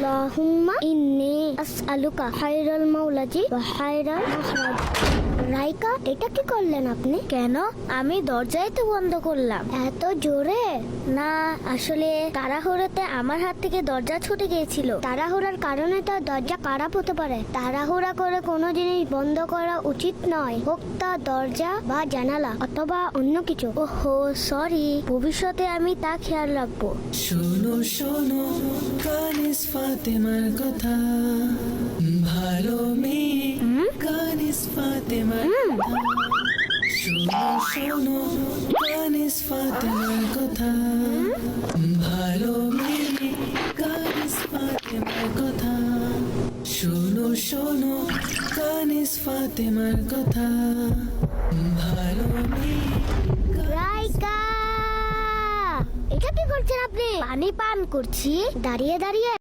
আল্লাহুম্মা ইন্নী আসআলুকা খায়রাল মাওলাজি ওয়া খায়রাল মাখরাজ। রাইকা, এটা কি করলেন আপনি? কেন? আমি দরজাই তো বন্ধ করলাম। এত জোরে? না, আসলে তাড়াহুড়োতে আমার হাত থেকে দরজা ছুটে গিয়েছিল। তাড়াহুড়ার কারণে তো দরজা খারাপ হতে পারে। তাড়াহুড়া করে কোনো জিনিস বন্ধ করা উচিত নয়, হোক তা দরজা বা জানালা অথবা অন্য কিছু। ওহো, সরি, ভবিষ্যতে আমি তা খেয়াল রাখবো। শোনো শোনো কানিস ফাতেমার কথা, ভালো মেয়ে কানিস ফাতেমার কথা। শোনো শোনো কানিস ফাতেমার কথা, ভালো মেয়ে কানিস ফাতেমার কথা। শোনো শোনো কানিস ফাতেমার কথা, ভালো মেয়ে। রাইকা, এটা কি করছেন আপনি? পানি পান করছি দাঁড়িয়ে দাঁড়িয়ে।